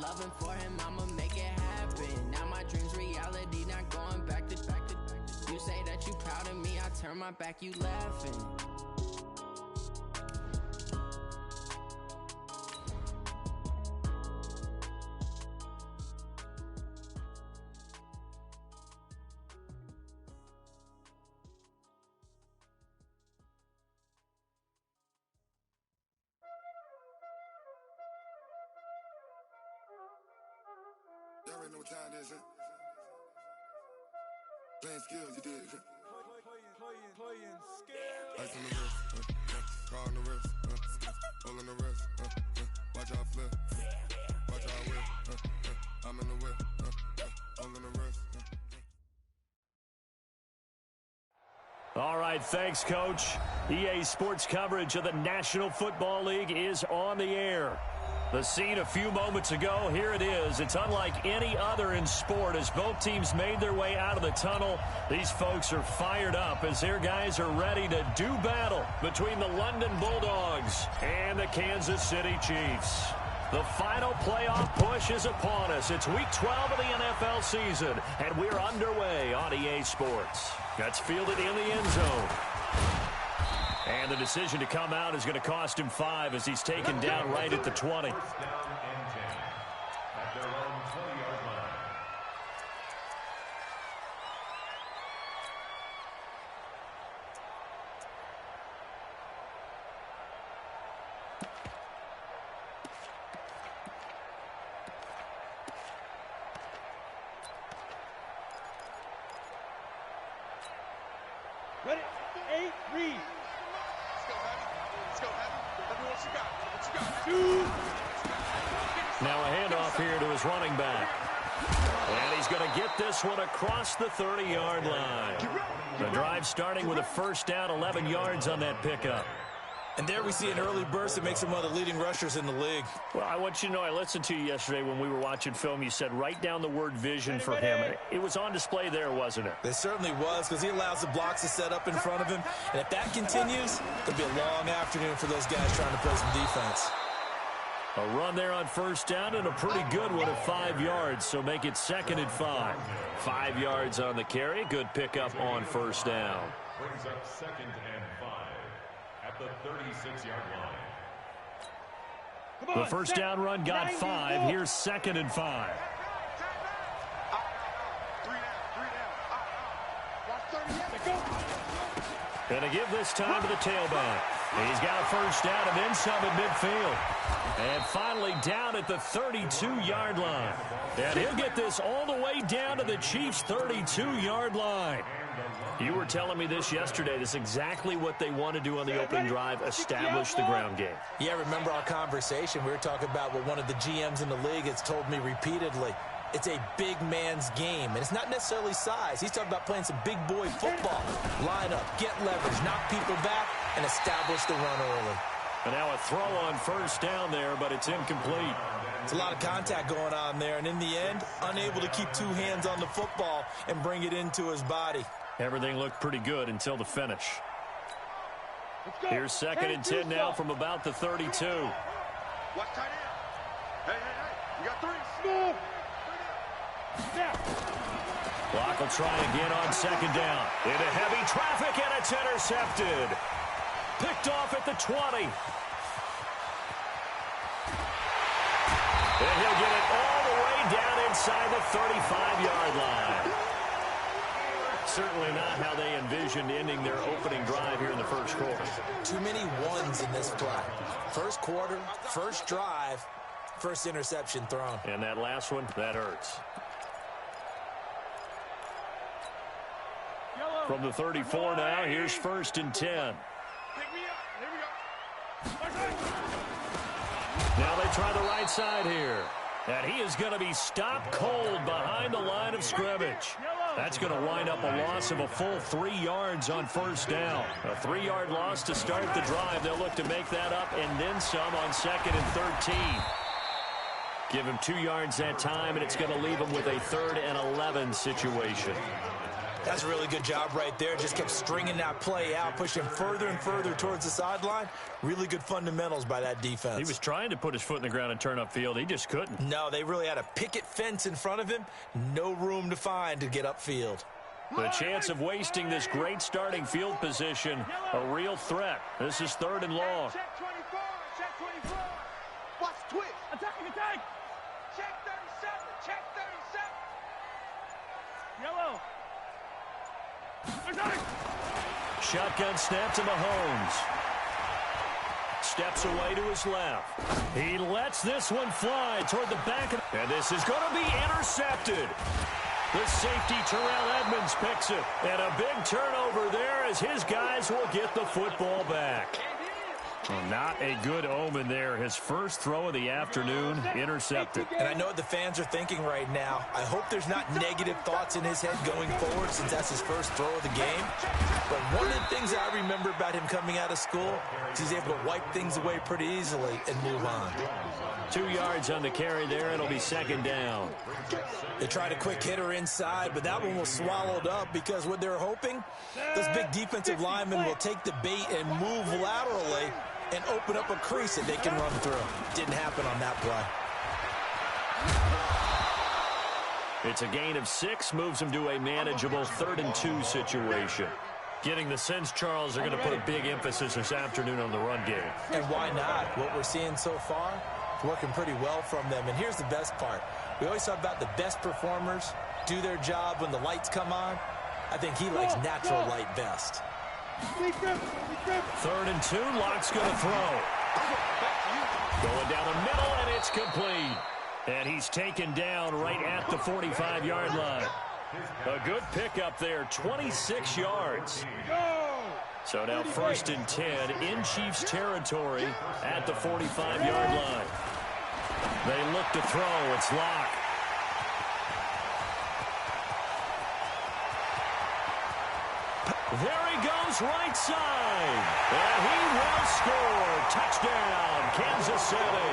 loving for him, I'ma make it happen. Now my dreams reality, not going back to. You say that you proud of me, I turn my back, you laughing. Y'all already know what time it is, huh? Playing skills, you did, huh? Playing skills. Ice on the wrist, car on the wrist, hole in the wrist, watch out flip, watch out whip, I'm in the whip, hole in the wrist. All right, thanks, Coach. EA Sports coverage of the National Football League is on the air. The scene a few moments ago, here it is. It's unlike any other in sport as both teams made their way out of the tunnel. These folks are fired up as their guys are ready to do battle between the London Bulldogs and the Kansas City Chiefs. The final playoff push is upon us. It's Week 12 of the NFL season, and we're underway on EA Sports. That's fielded in the end zone. And the decision to come out is going to cost him 5 as he's taken down right at the 20. First down and 10 at their own 20-yard line. Ready? 8, read. Now a handoff here to his running back. And he's going to get this one across the 30-yard line. The drive starting with a first down, 11 yards on that pickup. And there we see an early burst that makes him one of the leading rushers in the league. Well, I want you to know, I listened to you yesterday when we were watching film. You said write down the word vision for him. It was on display there, wasn't it? It certainly was, because he allows the blocks to set up in front of him. And if that continues, it'll be a long afternoon for those guys trying to play some defense. A run there on first down and a pretty good one at 5 yards, so make it 2nd and 5. 5 yards on the carry. Good pickup on first down. Brings up 2nd and 5 at the 36-yard line. The first down run got 5. Here's 2nd and 5. Gonna give this time to the tailback. He's got a first down and then some at midfield. And finally down at the 32-yard line. And he'll get this all the way down to the Chiefs' 32-yard line. You were telling me this yesterday. This is exactly what they want to do on the opening drive, establish the ground game. Yeah, remember our conversation. We were talking about what one of the GMs in the league has told me repeatedly. It's a big man's game, and it's not necessarily size. He's talking about playing some big boy football. Line up, get leverage, knock people back, and establish the run early. And now a throw on first down there, but it's incomplete. It's a lot of contact going on there, and in the end, unable to keep 2 hands on the football and bring it into his body. Everything looked pretty good until the finish. Here's 2nd and 10 now from about the 32. Watch tight end. Hey, you got 3. Small. Clock will try again on 2nd down. Into heavy traffic, and it's intercepted. Picked off at the 20. And he'll get it all the way down inside the 35-yard line. Certainly not how they envisioned ending their opening drive here in the first quarter. Too many ones in this play. First quarter, first drive, first interception thrown. And that last one, that hurts. From the 34 now, here's 1st and 10. Now they try the right side here. And he is going to be stopped cold behind the line of scrimmage. That's going to wind up a loss of a full 3 yards on first down. A 3-yard loss to start the drive. They'll look to make that up and then some on 2nd and 13. Give him 2 yards that time, and it's going to leave him with a 3rd and 11 situation. That's a really good job right there. Just kept stringing that play out, pushing further and further towards the sideline. Really good fundamentals by that defense. He was trying to put his foot in the ground and turn upfield. He just couldn't. No, they really had a picket fence in front of him. No room to find to get upfield. The chance of wasting this great starting field position, a real threat. This is 3rd and long. Check 24, check 24. Watch twitch. Attacking attack. Check 37, check 37. Yellow. Shotgun snap to Mahomes. Steps away to his left. He lets this one fly toward the back. And this is going to be intercepted. The safety, Terrell Edmonds, picks it. And a big turnover there as his guys will get the football back. Well, not a good omen there. His first throw of the afternoon, intercepted. And I know what the fans are thinking right now. I hope there's not negative thoughts in his head going forward since that's his first throw of the game. But one of the things I remember about him coming out of school is he's able to wipe things away pretty easily and move on. 2 yards on the carry there. It'll be 2nd down. They tried a quick hitter inside, but that one was swallowed up because what they're hoping, those big defensive linemen will take the bait and move laterally and open up a crease that they can run through. Didn't happen on that play. It's a gain of 6, moves them to a manageable 3rd and 2 situation. Getting the sense, Charles, they're going to put a big emphasis this afternoon on the run game. And why not? What we're seeing so far, it's working pretty well from them. And here's the best part. We always talk about the best performers do their job when the lights come on. I think he likes natural light best. 3rd and 2, Locke's going to throw. Going down the middle, and it's complete. And he's taken down right at the 45-yard line. A good pickup there, 26 yards. So now 1st and 10 in Chiefs territory at the 45-yard line. They look to throw. It's Locke. There he goes, right side. And he will score. Touchdown, Kansas City.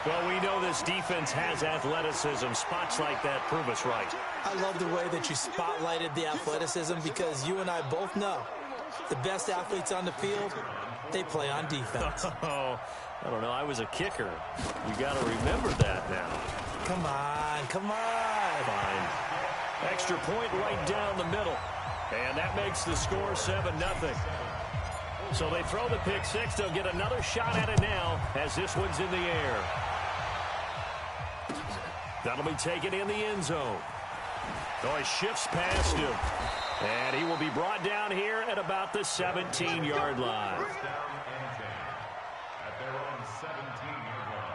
Well, we know this defense has athleticism. Spots like that prove us right. I love the way that you spotlighted the athleticism because you and I both know the best athletes on the field, they play on defense. Oh, I don't know. I was a kicker. You got to remember that now. Come on, come on. Fine. Extra point right down the middle. And that makes the score 7-0. So they throw the pick 6. They'll get another shot at it now as this one's in the air. That'll be taken in the end zone. Oh, he shifts past him. And he will be brought down here at about the 17-yard line. First down and 10 at their own 17-yard line.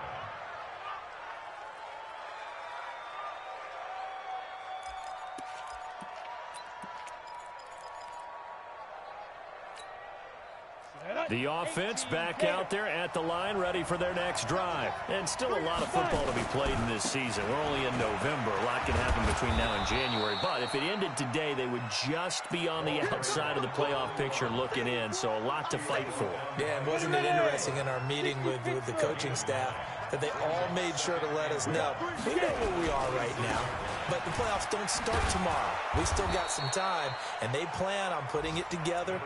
The offense back out there at the line, ready for their next drive. And still a lot of football to be played in this season. We're only in November. A lot can happen between now and January. But if it ended today, they would just be on the outside of the playoff picture looking in. So a lot to fight for. Yeah, and wasn't it interesting in our meeting with the coaching staff that they all made sure to let us know we know where we are right now, but the playoffs don't start tomorrow. We still got some time, and they plan on putting it together,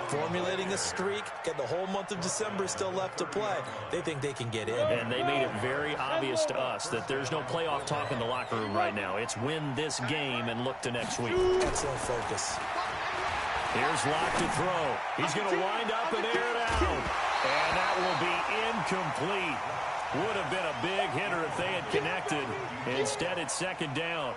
formulating a streak, got the whole month of December still left to play. They think they can get in. And they made it very obvious to us that there's no playoff talk in the locker room right now. It's win this game and look to next week. Excellent focus. Here's Locke to throw. He's going to wind up and air it out. And that will be incomplete. Would have been a big hitter if they had connected. Instead, it's 2nd down.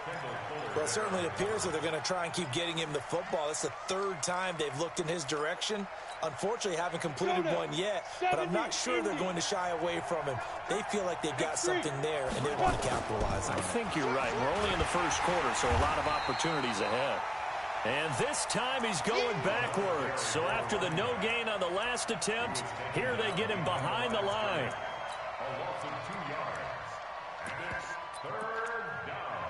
Well, it certainly appears that they're going to try and keep getting him the football. That's the 3rd time they've looked in his direction. Unfortunately, haven't completed one yet, but I'm not sure they're going to shy away from him. They feel like they've got something there, and they want to capitalize on it. I think you're right. We're only in the first quarter, so a lot of opportunities ahead. And this time he's going backwards. So after the no gain on the last attempt, here they get him behind the line. A loss of 2 yards. And it's 3rd down.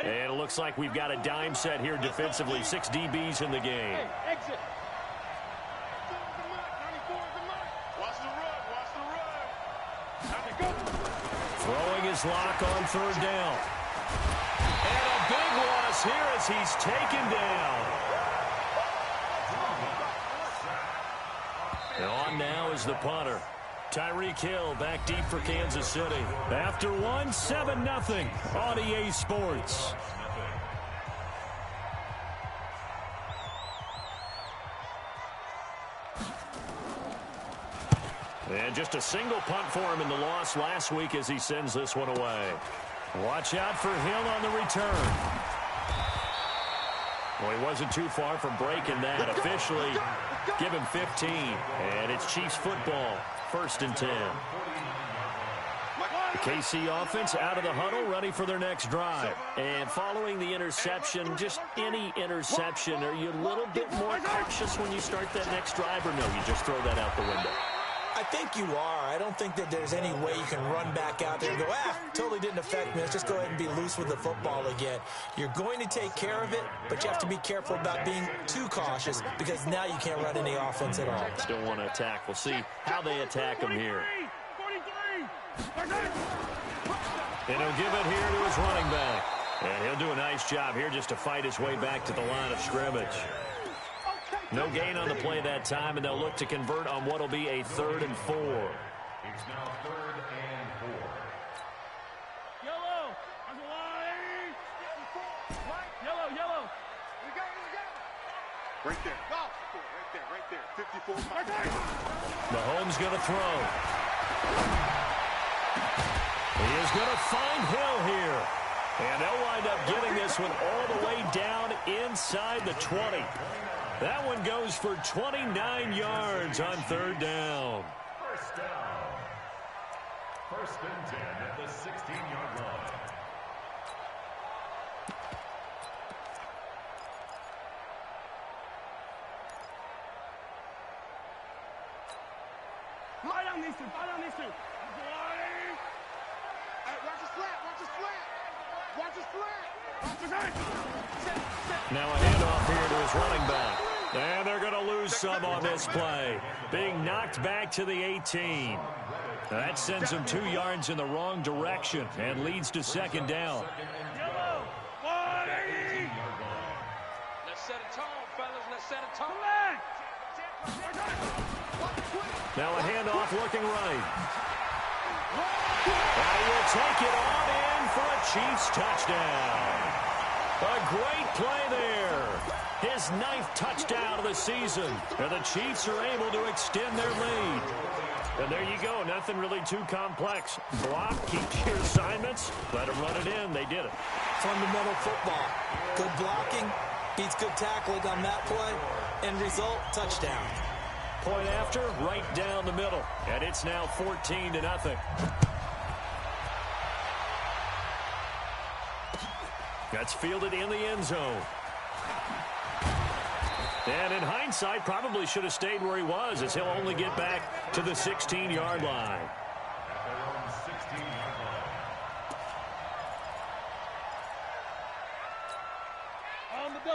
And it looks like we've got a dime set here defensively. 6 DBs in the game. Exit. Watch the run. Watch the run. Time to go. Throwing his Lock on 3rd down. And a big loss here as he's taken down. And on now is the punter. Tyreek Hill back deep for Kansas City. After one, 7-0 on EA Sports. And just a single punt for him in the loss last week as he sends this one away. Watch out for Hill on the return. Well, he wasn't too far from breaking that. Officially, give him 15. And it's Chiefs football, 1st and 10. The KC offense out of the huddle, ready for their next drive. And following the interception, just any interception, are you a little bit more cautious when you start that next drive, or no, you just throw that out the window? I think you are. I don't think that there's any way you can run back out there and go, totally didn't affect me. Let's just go ahead and be loose with the football again. You're going to take care of it, but you have to be careful about being too cautious because now you can't run any offense at all. Still want to attack. We'll see how they attack him here. And he'll give it here to his running back. And he'll do a nice job here just to fight his way back to the line of scrimmage. No gain on the play that time, and they'll look to convert on what will be a 3rd and 4. It's now 3rd and 4. Yellow. On the line. Yellow, yellow. We got it. Right there. Right there. 54. Mahomes going to throw. He is going to find Hill here. And they'll wind up getting this one all the way down inside the 20. That one goes for 29 yards on 3rd down. First down. 1st and 10 at the 16-yard line. Lie down these two. Hey, watch his flat. Now a handoff here to his running back. And they're going to lose some on this play. Being knocked back to the 18. That sends him 2 yards in the wrong direction and leads to 2nd down. Yellow. Let's set a tone, fellas. Let's set a tone. Now a handoff looking right. And he will take it on in for a Chiefs touchdown. A great play there. His 9th touchdown of the season. And the Chiefs are able to extend their lead. And there you go. Nothing really too complex. Block, keep your assignments, let them run it in. They did it. Fundamental football. Good blocking beats good tackling on that play. End result, touchdown. Point after, right down the middle. And it's now 14-0. That's fielded in the end zone. And in hindsight, probably should have stayed where he was, as he'll only get back to the 16-yard line. At their own 16-yard line.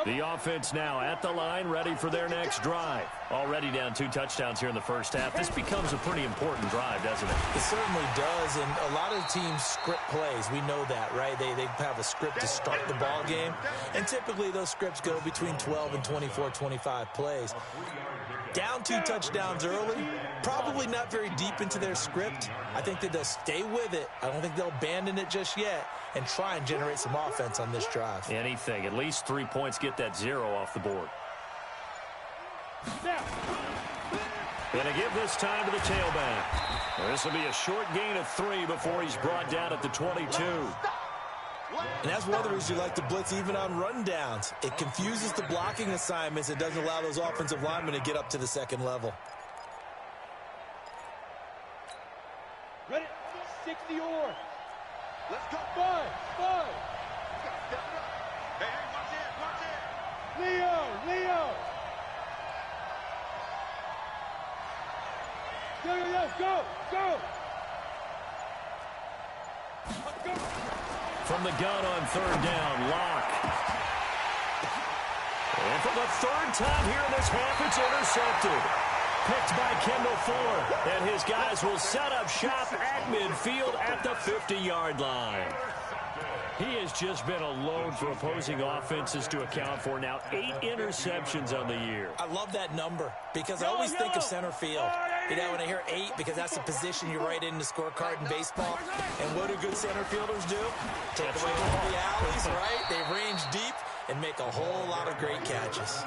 The offense now at the line, ready for their next drive. Already down 2 touchdowns here in the first half. This becomes a pretty important drive, doesn't it? It certainly does, and a lot of teams script plays. We know that, right? They have a script to start the ball game, and typically those scripts go between 12 and 24, 25 plays. Down 2 touchdowns early, probably not very deep into their script. I think that they'll stay with it. I don't think they'll abandon it just yet and try and generate some offense on this drive. Anything. At least 3 points, get that 0 off the board. Going to give this time to the tailback. This will be a short gain of 3 before he's brought down at the 22. And that's one of the reasons you like to blitz even on rundowns. It confuses the blocking assignments. It doesn't allow those offensive linemen to get up to the second level. Ready? 60 or. Let's go. 5. Hey, watch it. Leo. Go. From the gun on 3rd down, Locke. And for the 3rd time here in this half, it's intercepted. Picked by Kendall Fuller. And his guys will set up shop at midfield at the 50-yard line. He has just been a load for opposing offenses to account for. Now 8 interceptions on the year. I love that number because I always think of center field. You know, when I hear 8, because that's the position you write in the scorecard in baseball. And what do good center fielders do? Take away all the alleys, right? They range deep and make a whole lot of great catches.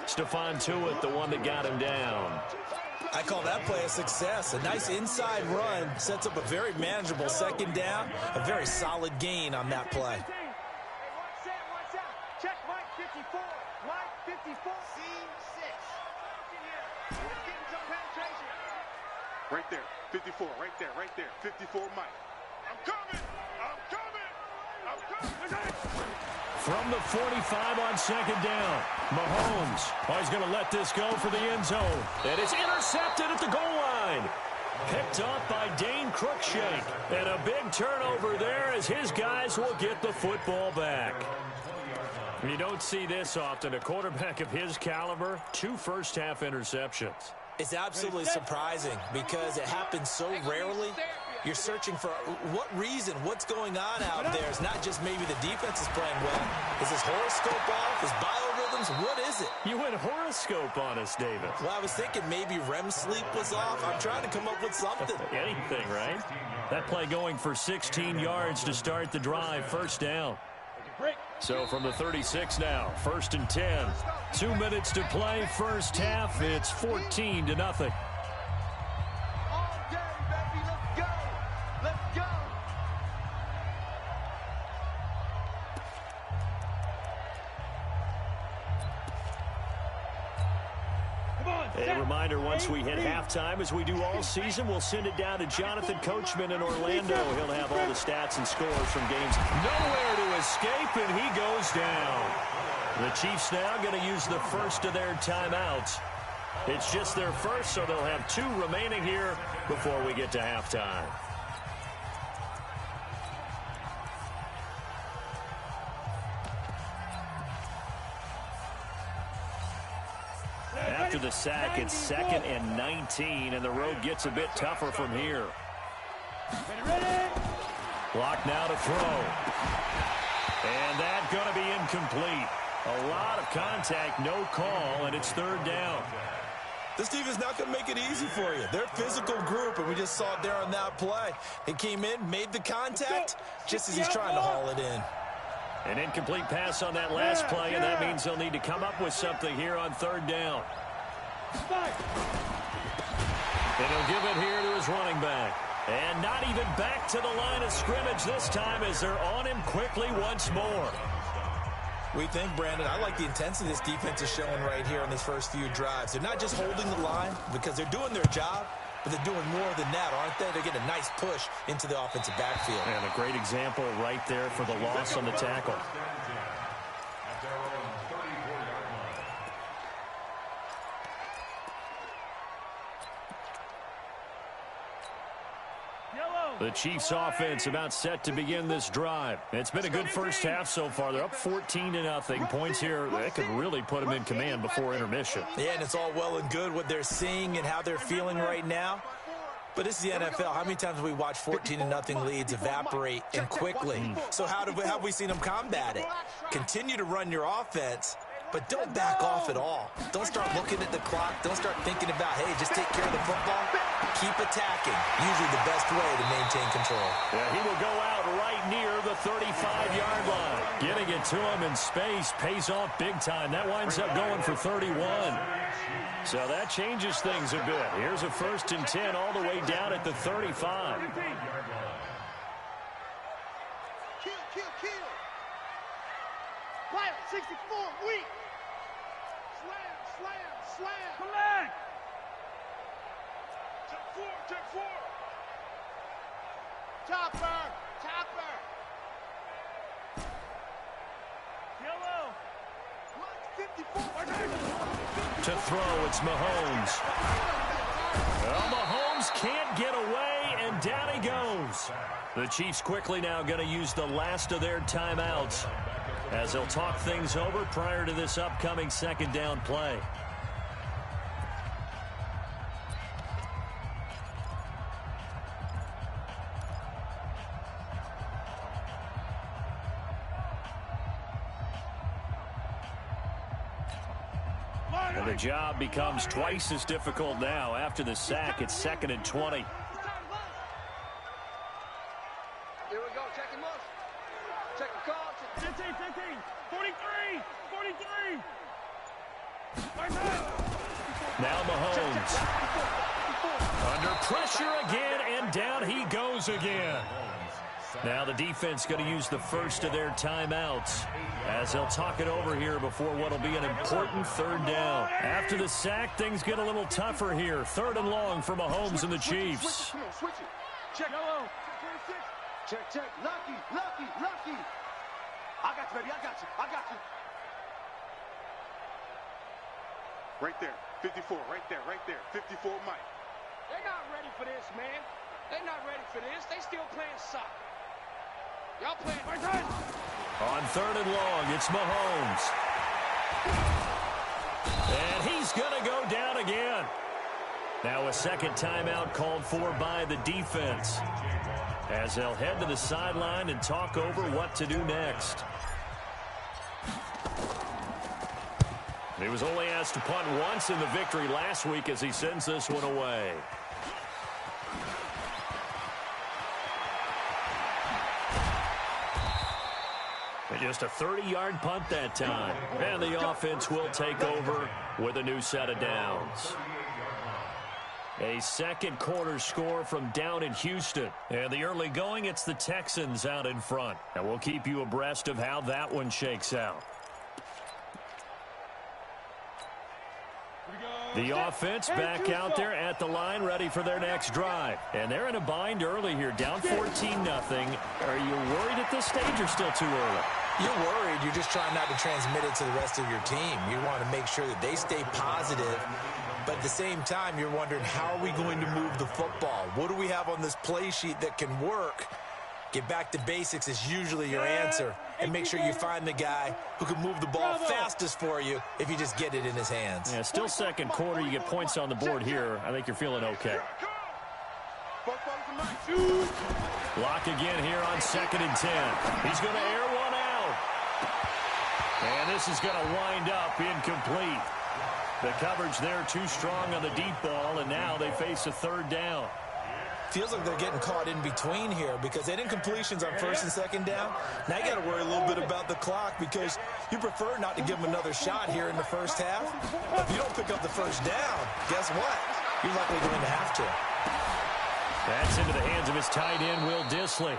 Stephon Tuitt, the one that got him down. I call that play a success. A nice inside run sets up a very manageable second down. A very solid gain on that play. Watch out. Check Mike 54. Mike 54. Scene 6. Getting some penetration. Right there. 54. Right there. 54 Mike. I'm coming. From the 45 on second down, Mahomes. Oh, he's going to let this go for the end zone. And it's intercepted at the goal line. Picked off by Dane Cruikshank. And a big turnover there as his guys will get the football back. You don't see this often. A quarterback of his caliber, 2 first-half interceptions. It's absolutely surprising because it happens so rarely. You're searching for what reason, what's going on out there. It's not just maybe the defense is playing well. Is his horoscope off? His biorhythms? What is it? You went horoscope on us, David. Well, I was thinking maybe REM sleep was off. I'm trying to come up with something. Anything, right? That play going for 16 yards to start the drive, first down. So from the 36 now, 1st and 10. 2 minutes to play, first half. It's 14-0. All day, baby. Let's go. Let's go. A reminder, once we hit halftime, as we do all season, we'll send it down to Jonathan Coachman in Orlando. He'll have all the stats and scores from games. Nowhere to escape, and he goes down. The Chiefs now going to use the first of their timeouts. It's just their first, so they'll have 2 remaining here before we get to halftime. After the sack, it's 2nd and 19, and the road gets a bit tougher from here. Clock now to throw. And that's going to be incomplete. A lot of contact, no call, and it's 3rd down. This team is not going to make it easy for you. They're a physical group, and we just saw it there on that play. He came in, made the contact, just as he's trying to haul it in. An incomplete pass on that last play, and that means they'll need to come up with something here on 3rd down. And he'll give it here to his running back. And not even back to the line of scrimmage this time as they're on him quickly once more. We think, Brandon, I like the intensity this defense is showing right here in these first few drives. They're not just holding the line because they're doing their job, but they're doing more than that, aren't they? They're getting a nice push into the offensive backfield. And a great example right there for the loss on the tackle. The Chiefs offense about set to begin this drive. It's been a good first half so far. They're up 14-0. Points here that could really put them in command before intermission. Yeah, and it's all well and good what they're seeing and how they're feeling right now. But this is the NFL. How many times have we watched 14-0 leads evaporate and quickly? So how have we seen them combat it? Continue to run your offense, but don't back off at all. Don't start looking at the clock. Don't start thinking about, hey, just take care of the football. Keep attacking. Usually the best way to maintain control. Yeah, he will go out right near the 35-yard line. Getting it to him in space pays off big time. That winds up going for 31. So that changes things a bit. Here's a 1st and 10 all the way down at the 35. Kill. Fire, 64, weak. Slam. Collect. Check 4. Chopper. Yellow. 54. To throw, it's Mahomes. Well, Mahomes can't get away, and down he goes. The Chiefs quickly now going to use the last of their timeouts as they'll talk things over prior to this upcoming 2nd down play. And the job becomes twice as difficult now. After the sack, it's 2nd and 20. Here we go. Check him up. Check the call. 15, 43, 43. Now Mahomes. Under pressure again, and down he goes again. Now the defense going to use the first of their timeouts as they'll talk it over here before what will be an important 3rd down. After the sack, things get a little tougher here. 3rd and long for Mahomes and the Chiefs. Switch it. Check. Yellow. Check. Lucky. I got you, baby. I got you. Right there. 54. Right there. 54 Mike. They're not ready for this, man. They're not ready for this. They still playing soccer. Y'all playing my time. On 3rd and long, it's Mahomes. And he's going to go down again. Now a 2nd timeout called for by the defense as they'll head to the sideline and talk over what to do next. He was only asked to punt once in the victory last week as he sends this one away. Just a 30-yard punt that time. And the offense will take over with a new set of downs. A 2nd quarter score from down in Houston. And the early going, it's the Texans out in front. And we'll keep you abreast of how that one shakes out. The offense back out there at the line, ready for their next drive. And they're in a bind early here, down 14-0. Are you worried at this stage or still too early? You're worried. You're just trying not to transmit it to the rest of your team. You want to make sure that they stay positive. But at the same time, you're wondering, how are we going to move the football? What do we have on this play sheet that can work? Get back to basics is usually your answer. And make sure you find the guy who can move the ball fastest for you if you just get it in his hands. Yeah, still 2nd quarter. You get points on the board here. I think you're feeling okay. Block again here on 2nd and 10. He's going to air one out. And this is going to wind up incomplete. The coverage there too strong on the deep ball, and now they face a 3rd down. Feels like they're getting caught in between here because they didn't completions on 1st and 2nd down. Now you got to worry a little bit about the clock because you prefer not to give them another shot here in the 1st half. If you don't pick up the 1st down, guess what? You're likely going to have to. That's into the hands of his tight end, Will Dissly.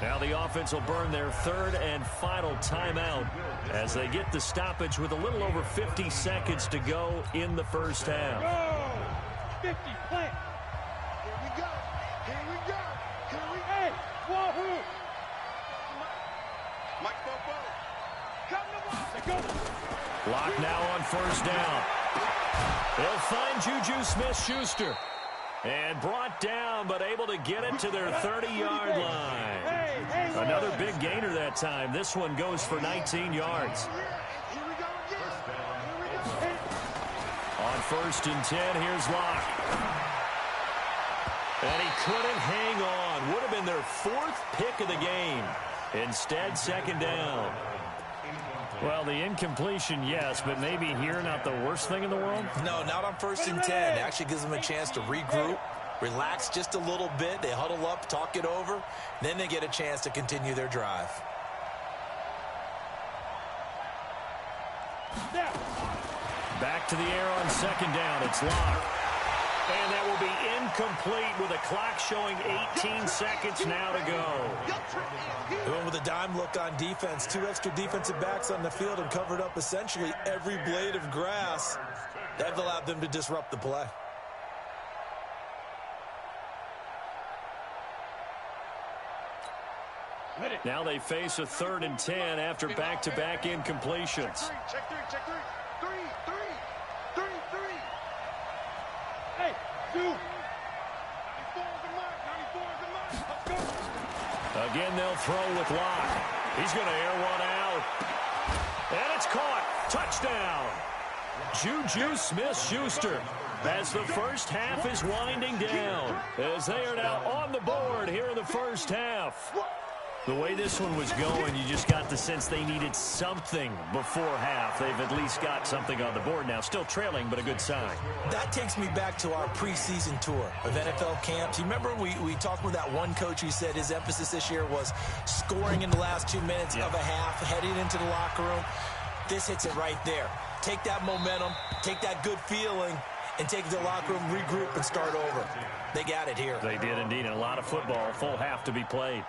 Now the offense will burn their 3rd and final timeout as they get the stoppage with a little over 50 seconds to go in the 1st half. Go! 50, plant. Here we go. Hey, wahoo! Mike Bobo. Come to watch. Go. Lock now on 1st down. They'll find Juju Smith-Schuster. And brought down, but able to get it to their 30-yard line. Another big gainer that time. This one goes for 19 yards. On 1st and 10, here's Locke. And he couldn't hang on. Would have been their 4th pick of the game. Instead, 2nd down. Well, the incompletion, yes, but maybe here not the worst thing in the world? No, not on 1st and 10. It actually gives them a chance to regroup, relax just a little bit. They huddle up, talk it over. Then they get a chance to continue their drive. Back to the air on 2nd down. It's Locke. And that will be incomplete with a clock showing 18 seconds now to go. They went with a dime look on defense. 2 extra defensive backs on the field and covered up essentially every blade of grass. That allowed them to disrupt the play. Now they face a 3rd and 10 after back-to-back incompletions. Check 3. 2. 94 is the mark. 94 is the mark. Let's go. Again, they'll throw with Locke. He's going to air one out. And it's caught. Touchdown. Juju Smith-Schuster as the 1st half is winding down as they are now on the board here in the 1st half. The way this one was going, you just got the sense they needed something before half. They've at least got something on the board now. Still trailing, but a good sign. That takes me back to our preseason tour of NFL camps. You remember we talked with that one coach who said his emphasis this year was scoring in the last 2 minutes of a half, heading into the locker room. This hits it right there. Take that momentum, take that good feeling, and take it to the locker room, regroup, and start over. They got it here. They did indeed. And a lot of football, full half to be played.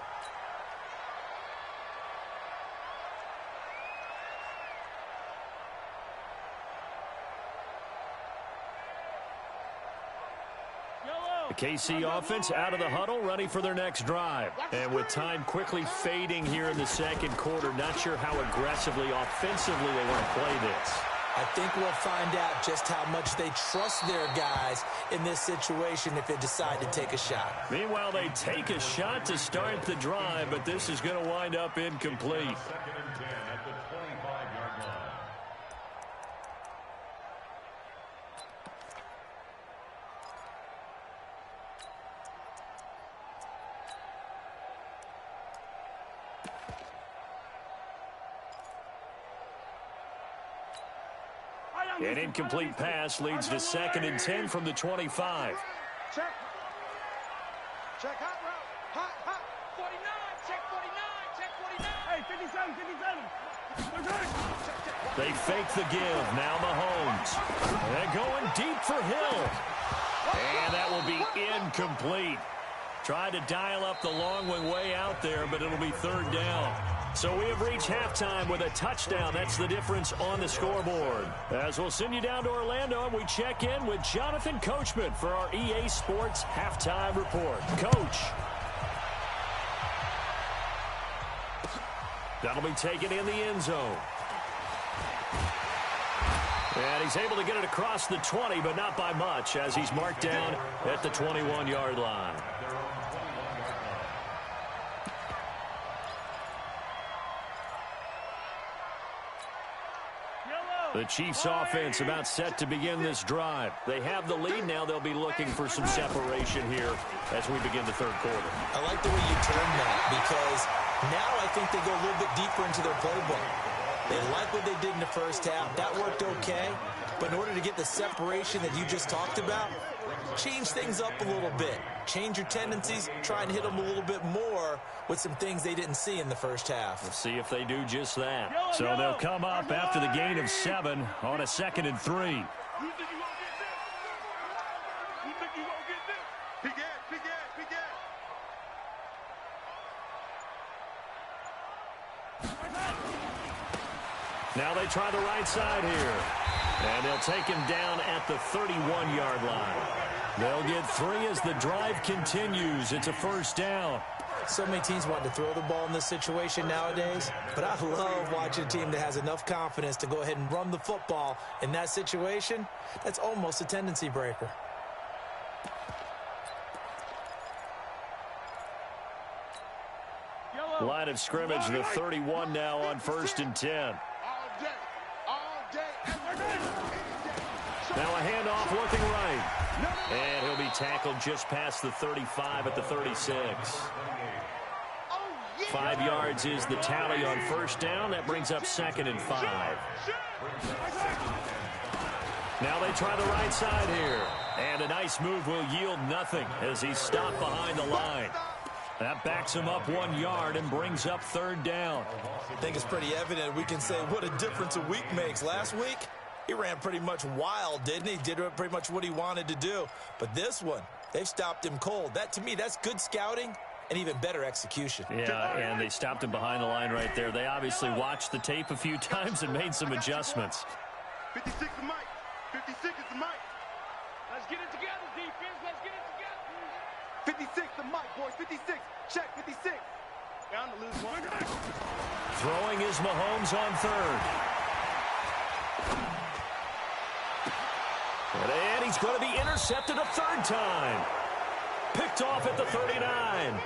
The KC offense out of the huddle, ready for their next drive. And with time quickly fading here in the second quarter, not sure how aggressively, offensively they want to play this. I think we'll find out just how much they trust their guys in this situation if they decide to take a shot. Meanwhile, they take a shot to start the drive, but this is going to wind up incomplete. 2nd and 10 at the 25-yard line. An incomplete pass leads to 2nd and 10 from the 25. Check. Check hot route. Hot. 49, check 49, check 49. Hey, 57. They fake the give. Now Mahomes. They're going deep for Hill. And that will be incomplete. Tried to dial up the long one way out there, but it'll be 3rd down. So we have reached halftime with a touchdown. That's the difference on the scoreboard. As we'll send you down to Orlando, and we check in with Jonathan Coachman for our EA Sports Halftime Report. Coach. That'll be taken in the end zone. And he's able to get it across the 20, but not by much, as he's marked down at the 21-yard line. The Chiefs offense about set to begin this drive. They have the lead now. They'll be looking for some separation here as we begin the 3rd quarter. I like the way you term that, because now I think they go a little bit deeper into their playbook. They like what they did in the first half. That worked okay. But in order to get the separation that you just talked about, change things up a little bit. Change your tendencies. Try and hit them a little bit more with some things they didn't see in the first half. We'll see if they do just that. So they'll come up after the gain of 7 on a 2nd and 3. You think you won't get this? You think you won't get this? Big ass. Now they try the right side here. And they'll take him down at the 31-yard line. They'll get 3 as the drive continues. It's a 1st down. So many teams want to throw the ball in this situation nowadays, but I love watching a team that has enough confidence to go ahead and run the football. In that situation, that's almost a tendency breaker. Line of scrimmage, the 31 now on 1st and 10. All day. Now a handoff looking right. And he'll be tackled just past the 35 at the 36. 5 yards is the tally on 1st down. That brings up 2nd and 5. Now they try the right side here. And a nice move will yield nothing as he's stopped behind the line. That backs him up 1 yard and brings up 3rd down. I think it's pretty evident we can say what a difference a week makes. Last week, he ran pretty much wild, didn't he? Did pretty much what he wanted to do. But this one, they've stopped him cold. That, to me, that's good scouting and even better execution. Yeah, and they stopped him behind the line right there. They obviously watched the tape a few times and made some adjustments. 56 is Mike. 56 is the Mike. Let's get it together, defense. Let's get it together. 56 the Mike, boys. 56. Check 56. Bound to lose one. Throwing is Mahomes on 3rd. And he's going to be intercepted a 3rd time. Picked off at the 39.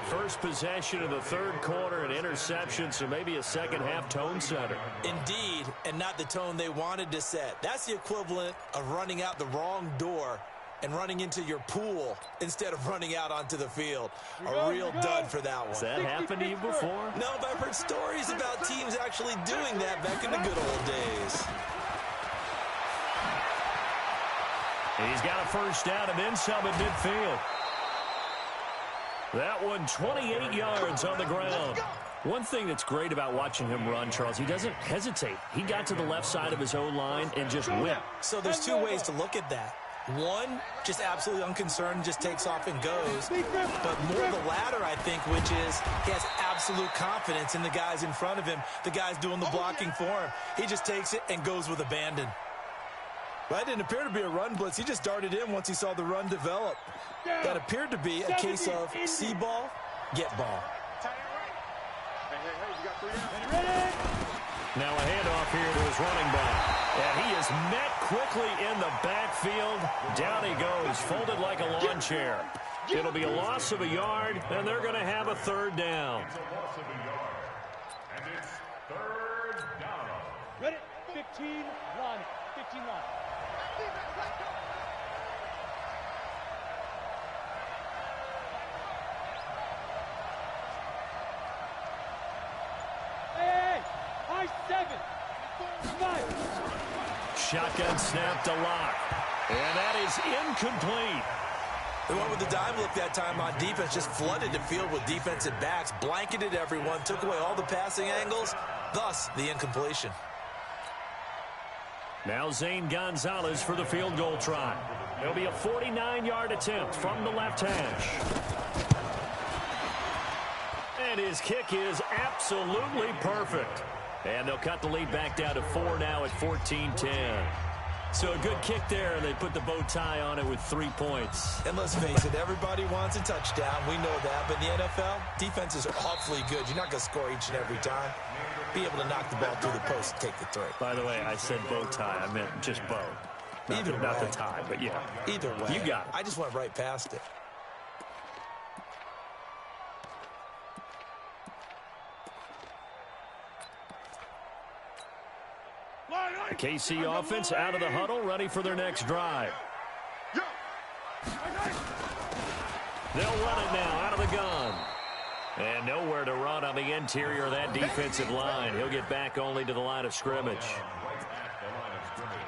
First possession of the 3rd quarter, an interception, so maybe a second half tone setter. Indeed, and not the tone they wanted to set. That's the equivalent of running out the wrong door and running into your pool instead of running out onto the field. A real dud for that one. Has that happened to you before? No, but I've heard stories about teams actually doing that back in the good old days. He's got a first down and then some at midfield. That one 28 yards on the ground. One thing that's great about watching him run, Charles, he doesn't hesitate. He got to the left side of his own line and just went. So there's two ways to look at that. One, just absolutely unconcerned, just takes off and goes. But more the latter, I think, which is he has absolute confidence in the guys in front of him, the guys doing the blocking for him. He just takes it and goes with abandon. That didn't appear to be a run blitz. He just darted in once he saw the run develop. That appeared to be a case of see ball, get ball. Now a handoff here to his running back. And he is met quickly in the backfield. Down he goes, folded like a lawn chair. It'll be a loss of a yard, and they're going to have a third down. It's a loss of a yard. And it's third down. Ready? 15, line. 15, line. Hey! I-7! 5! Shotgun snap to Lock. And that is incomplete. They went with the dive look that time on defense, just flooded the field with defensive backs, blanketed everyone, took away all the passing angles, thus the incompletion. Now Zane Gonzalez for the field goal try. It'll be a 49-yard attempt from the left hash. And his kick is absolutely perfect. And they'll cut the lead back down to 4 now at 14-10. So a good kick there, and they put the bow tie on it with 3 points. And let's face it, everybody wants a touchdown. We know that. But in the NFL, defenses are awfully good. You're not going to score each and every time. Be able to knock the ball through the post and take the three. By the way, I said bow tie. I meant just bow. Not the tie, but yeah. Either way. You got it. I just went right past it. KC offense out of the huddle, ready for their next drive. They'll run it now out of the gun. And nowhere to run on the interior of that defensive line. He'll get back only to the line of scrimmage.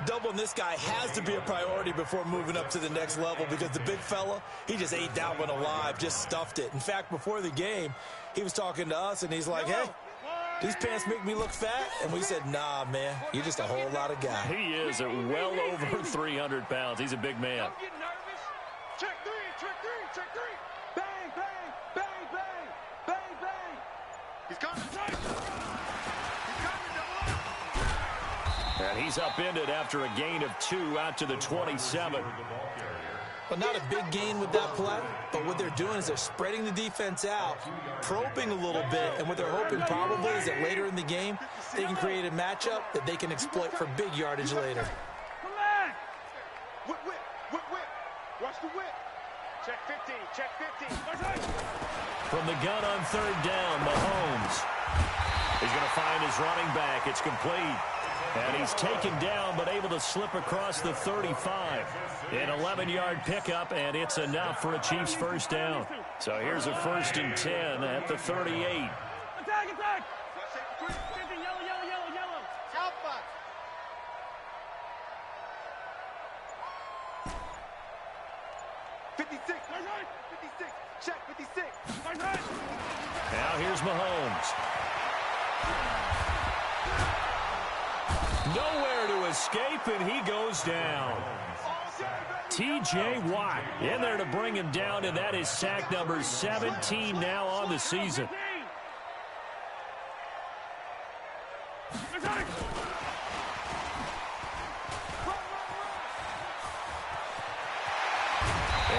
Doubling this guy has to be a priority before moving up to the next level because the big fella, he just ate that one alive, just stuffed it. In fact, before the game, he was talking to us, and he's like, hey, these pants make me look fat? And we said, nah, man, you're just a whole lot of guy. He is at well over 300 pounds. He's a big man. Don't get nervous. Check three, check three, check three. Bang, bang, bang, bang, bang, bang. He's coming. And he's upended after a gain of 2 out to the 27. Well, not a big gain with that play, but what they're doing is they're spreading the defense out, probing a little bit, and what they're hoping probably is that later in the game, they can create a matchup that they can exploit for big yardage later. Come on. Whip, whip, whip, whip. Watch the whip. Check 15, check 15. From the gun on third down, Mahomes. He's going to find his running back. It's complete. And he's taken down, but able to slip across the 35. An 11-yard pickup, and it's enough for a Chiefs first down. So here's a 1st and 10 at the 38. Attack, attack! 50, yellow, yellow, yellow, yellow. South box. Check 56. Now here's Mahomes. Nowhere to escape, and he goes down. T.J. Watt in there to bring him down, and that is sack number 17 now on the season. And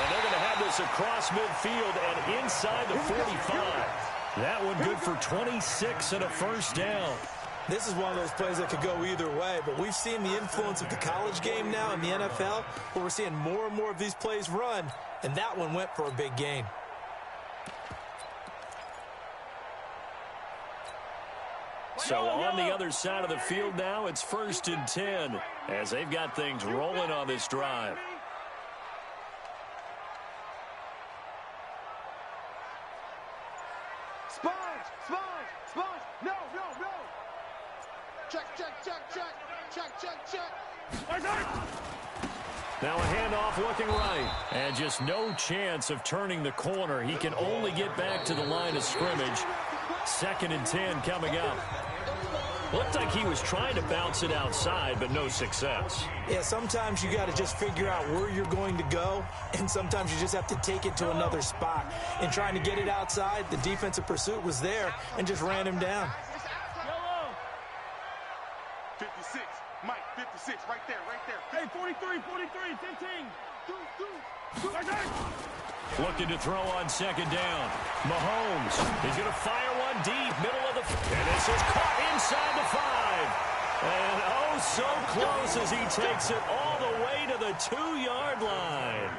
they're going to have this across midfield and inside the 45. That one good for 26 and a first down. This is one of those plays that could go either way, but we've seen the influence of the college game now in the NFL, where we're seeing more and more of these plays run, and that one went for a big gain. So on the other side of the field now, it's 1st and 10 as they've got things rolling on this drive. Sponge, sponge, sponge. No, no, no. Check, check, check, check. Check, check, check. Now a handoff looking right. And just no chance of turning the corner. He can only get back to the line of scrimmage. 2nd and 10 coming up. Looked like he was trying to bounce it outside, but no success. Yeah, sometimes you got to just figure out where you're going to go, and sometimes you just have to take it to another spot. In trying to get it outside, the defensive pursuit was there and just ran him down. 56, Mike, 56, right there, right there. Hey, 43, 43, 15. Looking to throw on 2nd down. Mahomes is going to fire one deep, middle of the... And this is caught inside the 5. And oh, so close as he takes it all the way to the 2-yard line.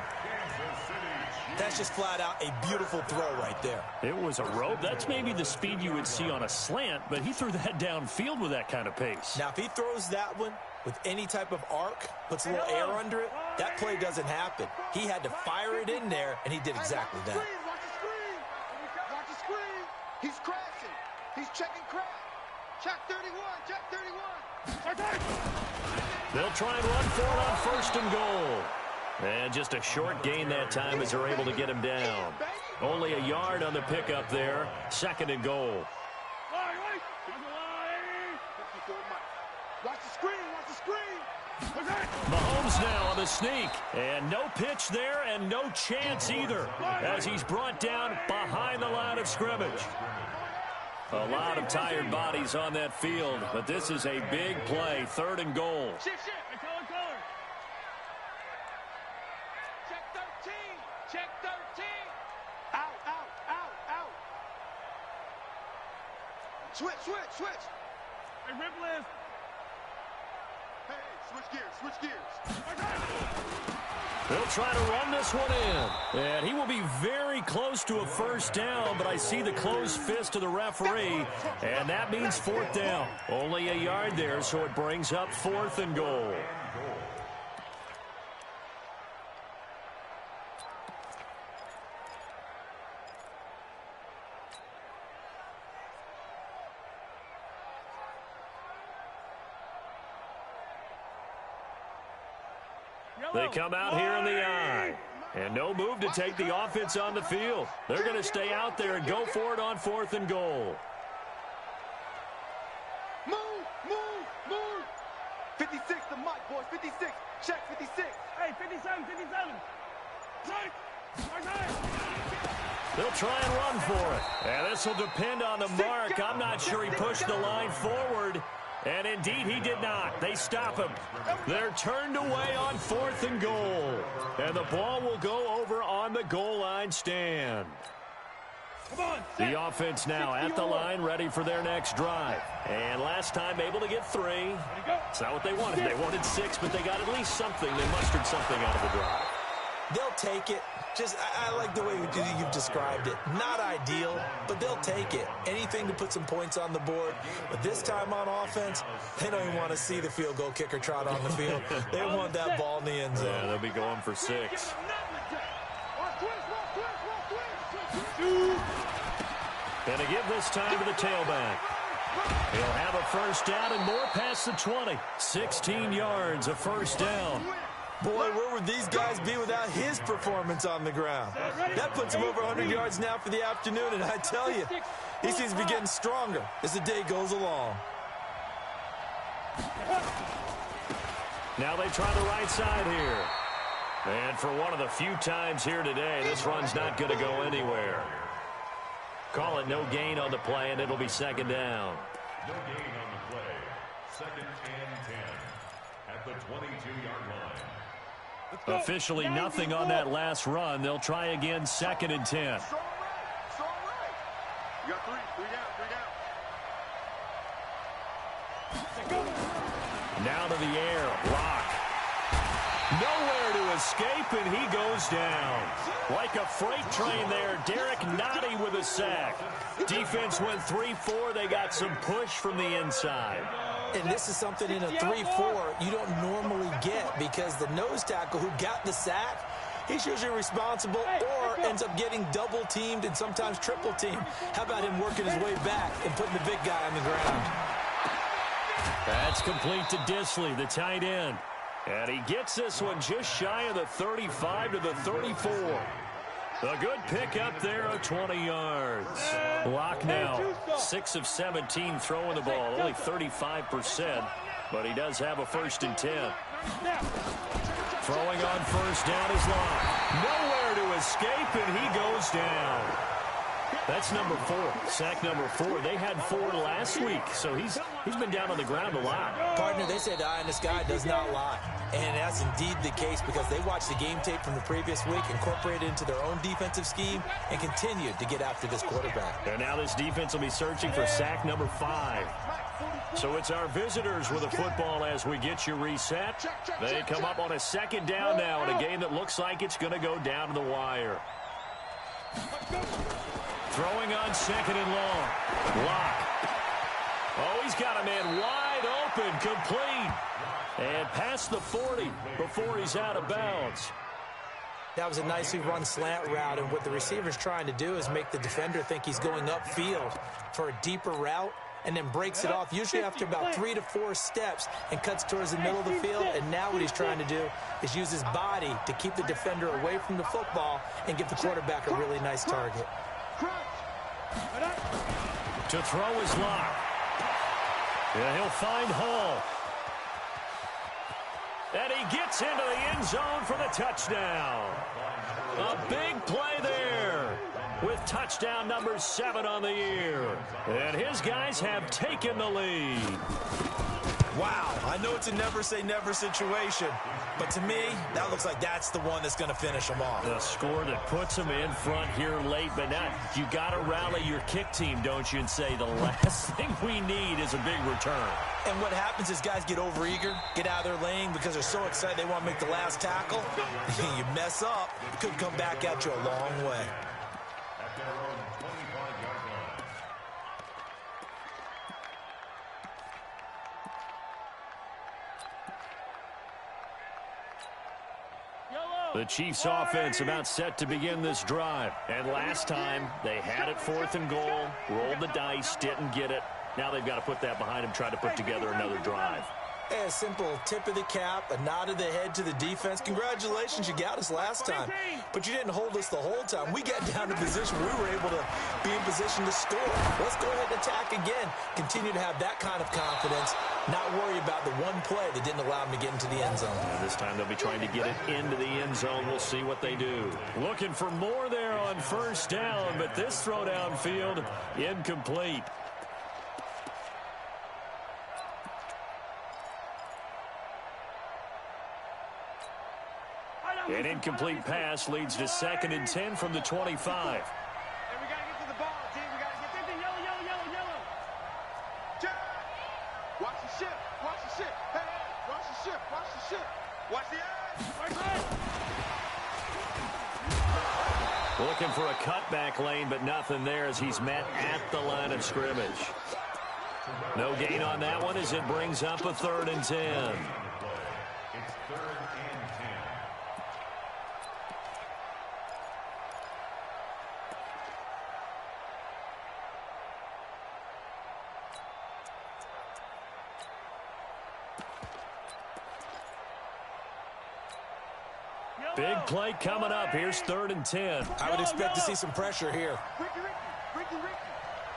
That's just flat out a beautiful throw right there. It was a rope. That's maybe the speed you would see on a slant, but he threw that downfield with that kind of pace. Now, if he throws that one with any type of arc, puts a little air under it, that play doesn't happen. He had to fire it in there, and he did exactly that. Watch the screen. Watch the screen. He's crashing. He's checking crash. Check 31. Check 31. They'll try and run for it on 1st and goal. And just a short gain that time as they're able to get him down. Only a yard on the pickup there. 2nd and goal. Watch the screen. Watch the screen. Mahomes now on the sneak. And no pitch there and no chance either as he's brought down behind the line of scrimmage. A lot of tired bodies on that field, but this is a big play. 3rd and goal. Shift. Color. Check 13. Check 13. Out. Switch. Hey, rip list. Hey, switch gears. They'll try to run this one in. And he will be very close to a 1st down, but I see the closed fist of the referee, and that means 4th down. Only a yard there, so it brings up 4th and goal. They come out here in the I. And no move to take the offense on the field. They're going to stay out there and go for it on 4th and goal. Move. 56 to Mike, boys. 56. Check 56. Hey, 57. They'll try and run for it. And this will depend on the mark. I'm not sure he pushed the line forward. And indeed, he did not. They stop him. They're turned away on 4th and goal. And the ball will go over on the goal line stand. The offense now at the line, ready for their next drive. And last time able to get 3. It's not what they wanted. They wanted 6, but they got at least something. They mustered something out of the drive. They'll take it. I like the way you've described it. Not ideal, but they'll take it. Anything to put some points on the board. But this time on offense, they don't even want to see the field goal kicker trot on the field. They want that ball in the end zone. Yeah, they'll be going for 6. And to give this time to the tailback. He'll have a 1st down and more past the 20. 16 yards, a 1st down. Boy, where would these guys be without his performance on the ground? That puts him over 100 yards now for the afternoon, and I tell you, he seems to be getting stronger as the day goes along. Now they try the right side here. And for one of the few times here today, this run's not going to go anywhere. Call it no gain on the play, and it'll be 2nd down. No gain on the play. 2nd and 10 at the 22-yard line. Officially nothing on that last run. They'll try again 2nd and 10. You got 3 down. Now to the air. Lock. Nowhere to escape, and he goes down. Like a freight train there. Derek Nottie with a sack. Defense went 3-4. They got some push from the inside. And this is something in a 3-4 you don't normally get because the nose tackle who got the sack he's usually responsible or ends up getting double-teamed and sometimes triple-teamed. How about him working his way back and putting the big guy on the ground? That's complete to Disley, the tight end. And he gets this one just shy of the 35 to the 34. A good pick up there of 20 yards. Locke now, 6 of 17 throwing the ball, only 35%, but he does have a 1st and 10. Throwing on first down is Locke. Nowhere to escape, and he goes down. That's number 4, sack number 4. They had 4 last week, so he's been down on the ground a lot. Partner, they say the eye in the sky does not lie. And that's indeed the case because they watched the game tape from the previous week, incorporated it into their own defensive scheme, and continued to get after this quarterback. And now this defense will be searching for sack number 5. So it's our visitors with a football as we get you reset. They come up on a 2nd down now in a game that looks like it's going to go down to the wire. Throwing on 2nd and long. Locke. Oh, he's got a man wide open, complete. And past the 40 before he's out of bounds. That was a nicely run slant route, and what the receiver's trying to do is make the defender think he's going upfield for a deeper route, and then breaks it off, usually after about 3 to 4 steps, and cuts towards the middle of the field. And now what he's trying to do is use his body to keep the defender away from the football and give the quarterback a really nice target. To throw is Locke. Yeah, he'll find Hall. And he gets into the end zone for the touchdown. A big play there with touchdown number 7 on the year. And his guys have taken the lead. Wow, I know it's a never-say-never situation, but to me, that looks like that's the one that's going to finish them off. The score that puts them in front here late, but now you got to rally your kick team, don't you, and say the last thing we need is a big return. And what happens is guys get overeager, get out of their lane because they're so excited they want to make the last tackle. You mess up, it could come back at you a long way. The Chiefs offense about set to begin this drive. And last time, they had it 4th and goal, rolled the dice, didn't get it. Now they've got to put that behind them, try to put together another drive. A simple tip of the cap, a nod of the head to the defense. Congratulations, you got us last time. But you didn't hold us the whole time. We got down to position. We were able to be in position to score. Let's go ahead and attack again. Continue to have that kind of confidence. Not worry about the one play that didn't allow them to get into the end zone. Yeah, this time they'll be trying to get it into the end zone. We'll see what they do. Looking for more there on first down, but this throw downfield, incomplete. An incomplete pass leads to 2nd and 10 from the 25. And we got to get to the ball, team. We got to get there. Yellow. Jack! Watch the ship. Watch the ship. Hey, watch the ship. Watch the ship. Watch the edge. Looking for a cutback lane, but nothing there as he's met at the line of scrimmage. No gain on that one as it brings up a 3rd and 10. Big play coming up. Here's 3rd and 10. I would expect to see some pressure here. Ricky.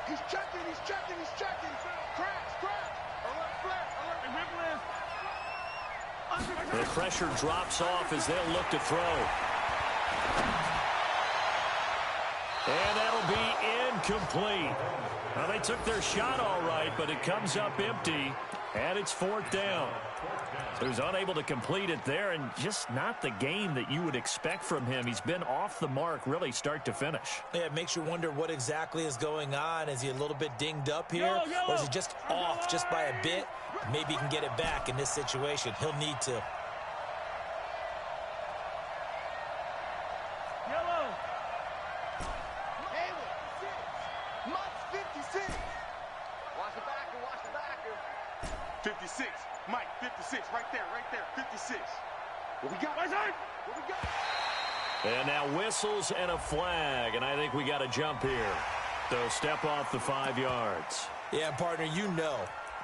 He's checking. Crash. Alert flat. The pressure drops off as they'll look to throw. And that'll be incomplete. Well, they took their shot all right, but it comes up empty, and it's 4th down. So he's unable to complete it there, and just not the game that you would expect from him. He's been off the mark, really, start to finish. Yeah, it makes you wonder what exactly is going on. Is he a little bit dinged up here, or is he just off just by a bit? Maybe he can get it back in this situation. He'll need to. Yellow. 56. Watch the backer. 56. Mike, 56. Right there. 56. What we got? And now whistles and a flag, and I think we got to jump here. So step off the 5 yards. Yeah, partner, you know,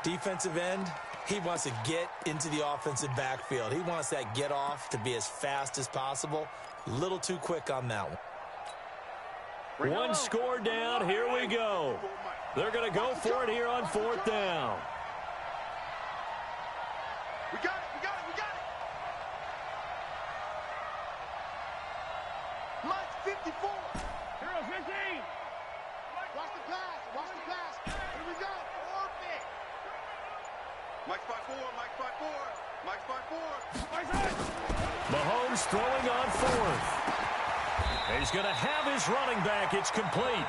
defensive end, he wants to get into the offensive backfield. He wants that get off to be as fast as possible. A little too quick on that one. One score down. Here we go. They're going to go for it here on 4th down. We got it, we got it, we got it. Mike's 54. Hero 15. Watch the pass, watch the pass. Here we go. Perfect. Mike's 5-4, Mike's 5-4, Mike's 5-4. Mahomes throwing on 4th. He's going to have his running back. It's complete.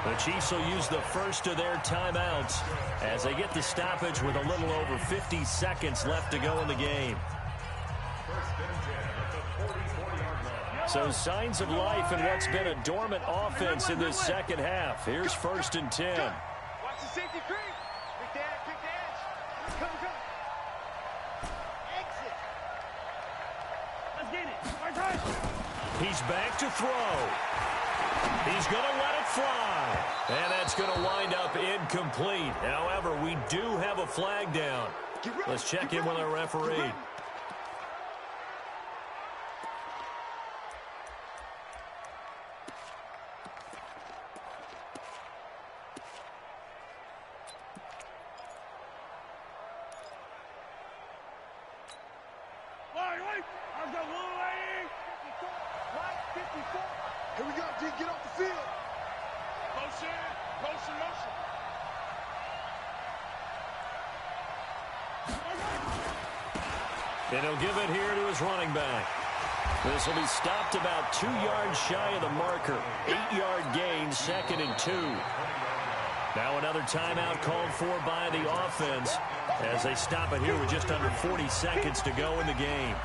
The Chiefs will use the first of their timeouts as they get the stoppage with a little over 50 seconds left to go in the game. So signs of life in what's been a dormant offense in this second half. Here's 1st and 10. Watch the safety creep. Pick the edge, pick the edge. Come. Exit. Let's get it. Right. He's back to throw. He's going to let it fly. And that's going to wind up incomplete. However, we do have a flag down. Let's check in with our referee. Here we go, D, get off the field. Motion. And he'll give it here to his running back. This will be stopped about 2 yards shy of the marker. 8-yard gain, 2nd and 2. Now another timeout called for by the offense as they stop it here with just under 40 seconds to go in the game.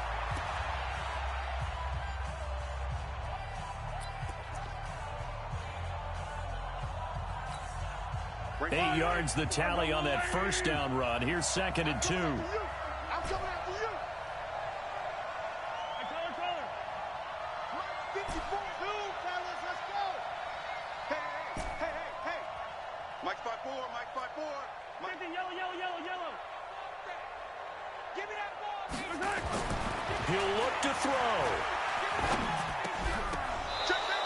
8 yards the tally on that 1st down run. Here's 2nd and 2. I'm coming after you. Mike 54, fellas, let's go. Hey. Mike's 5-4, Mike 5-4. Mike. Yellow. Give me that ball. He'll look to throw.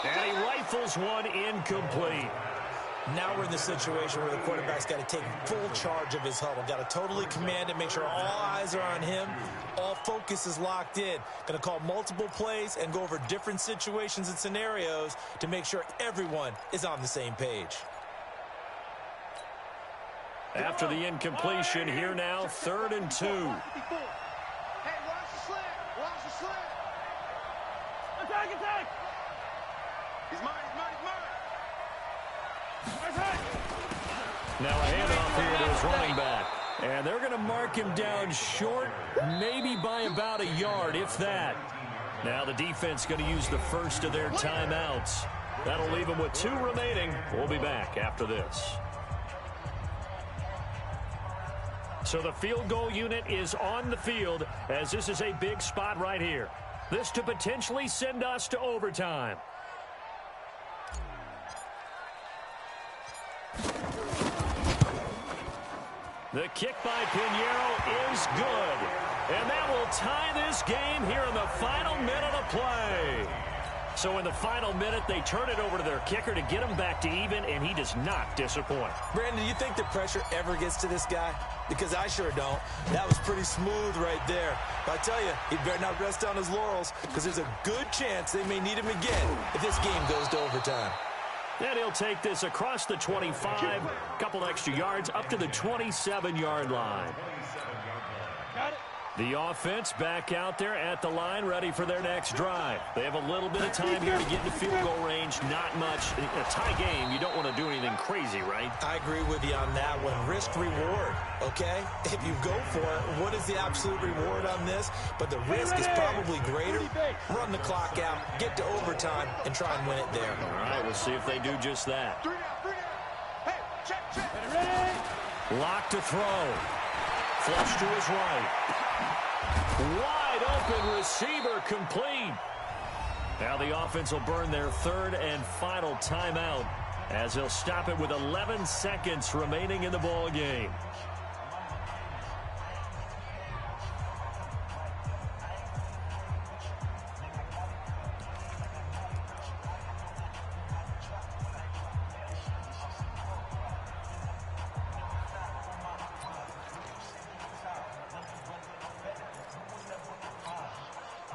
And he rifles one incomplete. Now we're in the situation where the quarterback's got to take full charge of his huddle. Got to totally command it, make sure all eyes are on him. All focus is locked in. Going to call multiple plays and go over different situations and scenarios to make sure everyone is on the same page. After the incompletion, here now, 3rd and 2. Hey, watch the slant. Watch the slant. Attack. He's mine. Now a handoff here to his running back. And they're going to mark him down short, maybe by about a yard, if that. Now the defense going to use the first of their timeouts. That'll leave them with 2 remaining. We'll be back after this. So the field goal unit is on the field as this is a big spot right here. This to potentially send us to overtime. The kick by Pinheiro is good. And that will tie this game here in the final minute of play. So in the final minute, they turn it over to their kicker to get him back to even, and he does not disappoint. Brandon, do you think the pressure ever gets to this guy? Because I sure don't. That was pretty smooth right there. But I tell you, he better not rest on his laurels because there's a good chance they may need him again if this game goes to overtime. And he'll take this across the 25, a couple extra yards, up to the 27-yard line. Got it. The offense back out there at the line, ready for their next drive. They have a little bit of time here to get into field goal range, not much. In a tie game, you don't want to do anything crazy, right? I agree with you on that one. Risk-reward, okay? If you go for it, what is the absolute reward on this? But the risk is probably greater. Run the clock out, get to overtime, and try and win it there. All right, we'll see if they do just that. 3 down. Hey, check. Lock to throw. Flush to his right. Wide open receiver complete. Now the offense will burn their third and final timeout as they'll stop it with 11 seconds remaining in the ball game.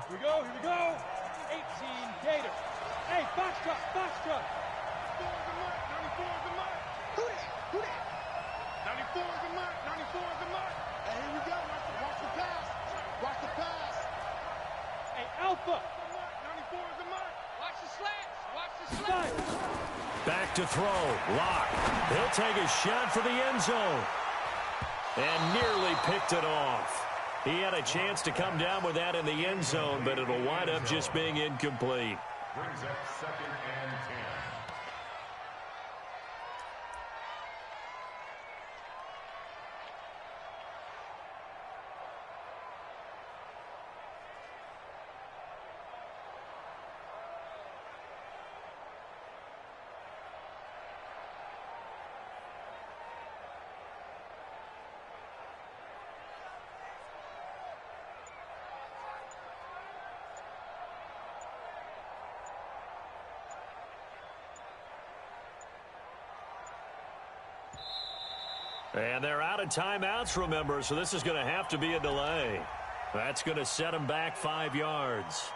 Here we go. 18 Gator. Hey, box truck. 94 is the mark. 94 is the mark. Who that? 94 is the mark. 94 is the mark. Hey, here we go. Watch the pass. Watch the pass. Hey, Alpha. 94 is the mark. Watch the slats. Watch the slats. Back to throw. Lock. He'll take a shot for the end zone. And nearly picked it off. He had a chance to come down with that in the end zone, but it'll wind up just being incomplete. Brings up 2nd and 10. And they're out of timeouts, remember, so this is going to have to be a delay. That's going to set them back 5 yards.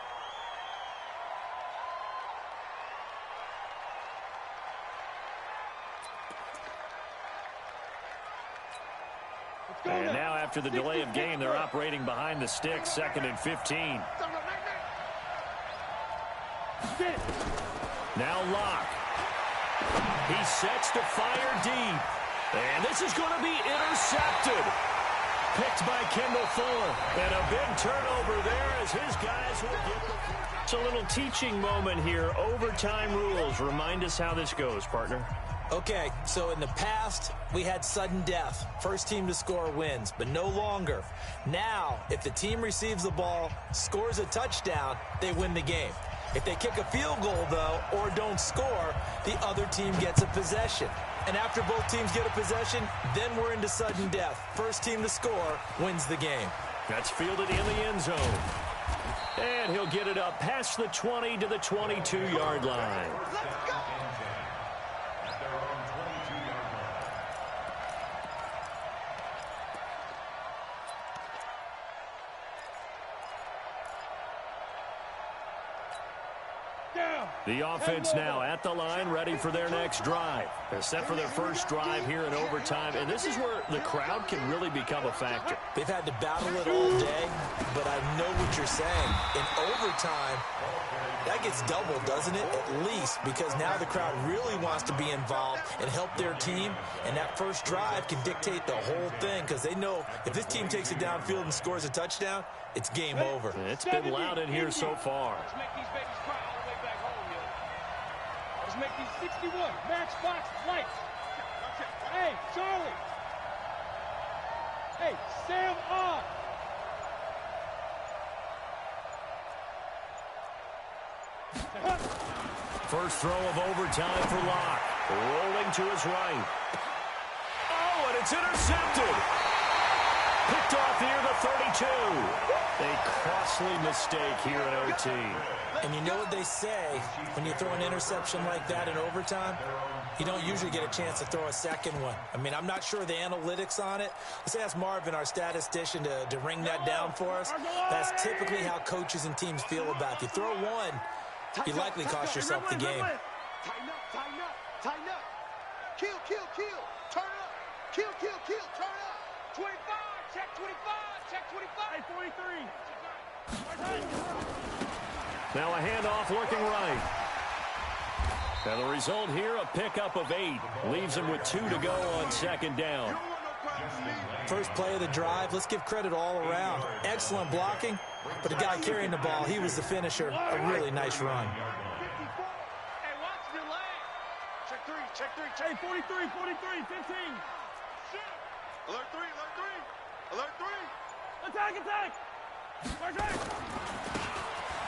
And now after the delay of game, they're operating behind the sticks, 2nd and 15. Now Locke. He sets to fire deep. And this is going to be intercepted. Picked by Kendall Fuller. And a big turnover there as his guys will get the... It's a little teaching moment here. Overtime rules. Remind us how this goes, partner. Okay, so in the past, we had sudden death. First team to score wins, but no longer. Now, if the team receives the ball, scores a touchdown, they win the game. If they kick a field goal, though, or don't score, the other team gets a possession. And after both teams get a possession, then we're into sudden death. First team to score wins the game. That's fielded in the end zone. And he'll get it up past the 20 to the 22-yard line. The offense now at the line, ready for their next drive. They're set for their first drive here in overtime, and this is where the crowd can really become a factor. They've had to battle it all day, but I know what you're saying. In overtime, that gets doubled, doesn't it? At least, because now the crowd really wants to be involved and help their team, and that first drive can dictate the whole thing, because they know if this team takes it downfield and scores a touchdown, it's game over. It's been loud in here so far. Let's make these babies cry all the way back home, yo. Let's make these 61 matchbox lights. Hey, Charlie. Hey, Sam on. First throw of overtime for Locke. Rolling to his right. Oh, and it's intercepted. Picked off near the 32. A costly mistake here in OT. And you know what they say, when you throw an interception like that in overtime, you don't usually get a chance to throw a second one. I mean, I'm not sure the analytics on it. Let's ask Marvin, our statistician, to ring that down for us. That's typically how coaches and teams feel about you. Throw one, you likely cost yourself the game. Tighten up. Kill. Turn up. Kill. Turn up. 25. Check 25. Hey, 43. Now a handoff looking right. And the result here, a pickup of 8. Leaves him with 2 to go on second down. First play of the drive, let's give credit all around. Excellent blocking, but the guy carrying the ball, he was the finisher. A really nice run. Hey, watch the leg. Check 3. Hey, 43, 15. Alert 3. Attack.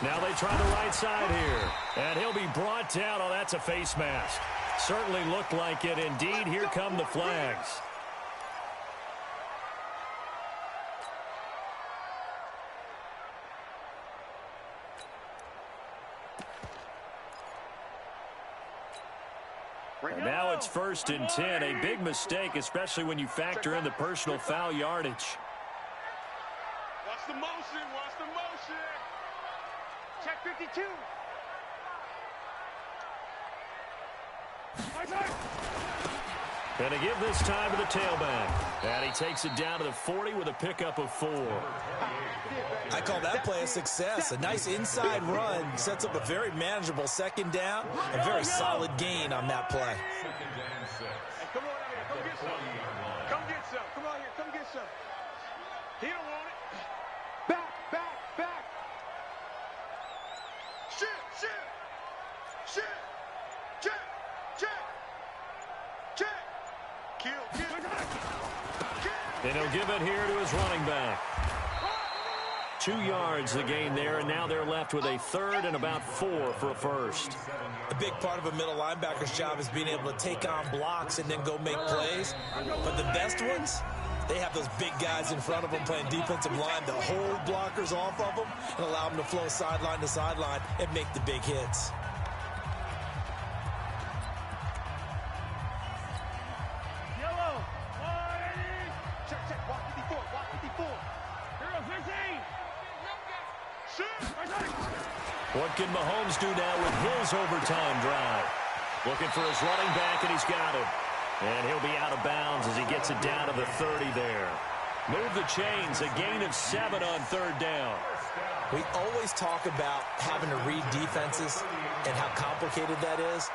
Now they try the right side here. And he'll be brought down. Oh, that's a face mask. Certainly looked like it. Indeed, here come the flags. And now it's 1st and 10. A big mistake, especially when you factor in the personal foul yardage. Watch the motion. Watch the motion. Check 52. And to give this time to the tailback. And he takes it down to the 40 with a pickup of 4. I call that play a success. A nice inside run sets up a very manageable 2nd down. A very solid gain on that play. Hey, come on out here. Come get some. Come get some. Come on here. Come get some. He don't want it. Back. Shit. Check. Kill. And he'll give it here to his running back. 2 yards the gain there, and now they're left with a 3rd and about 4 for a first. A big part of a middle linebacker's job is being able to take on blocks and then go make plays. But the best ones, they have those big guys in front of them playing defensive line to hold blockers off of them and allow them to flow sideline to sideline and make the big hits. Yellow. 180. Check. Walk 54. Walk 54. Hero 15. What can Mahomes do now with his overtime drive? Looking for his running back, and he's got it. And he'll be out of bounds as he gets it down to the 30 there. Move the chains, a gain of 7 on 3rd down. We always talk about having to read defenses and how complicated that is.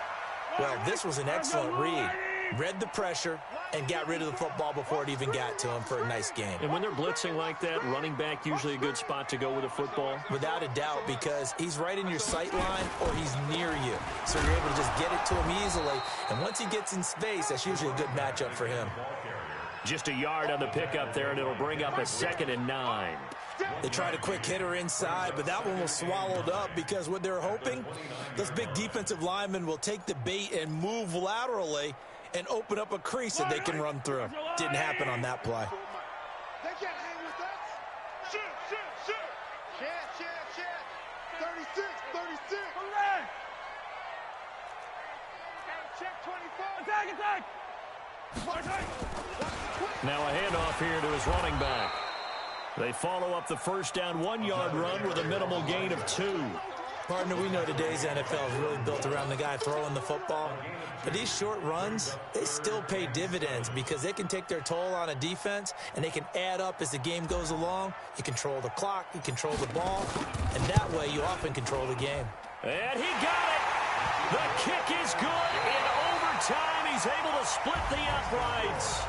Well, this was an excellent read. Read the pressure and got rid of the football before it even got to him for a nice game. And when they're blitzing like that, running back usually a good spot to go with a football? Without a doubt, because he's right in your sight line or he's near you. So you're able to just get it to him easily. And once he gets in space, that's usually a good matchup for him. Just a yard on the pickup there, and it'll bring up a 2nd and 9. They tried a quick hitter inside, but that one was swallowed up because what they're hoping, those big defensive linemen will take the bait and move laterally and open up a crease that they can run through. Didn't happen on that play. They can't hang with us. Shoot. Shit. 36. Correct. Check 24. Attack. Now a handoff here to his running back. They follow up the 1st down 1-yard run with a minimal gain of 2. Partner, we know today's NFL is really built around the guy throwing the football. But these short runs, they still pay dividends because they can take their toll on a defense and they can add up as the game goes along. You control the clock, you control the ball, and that way you often control the game. And he got it! The kick is good in overtime. He's able to split the uprights.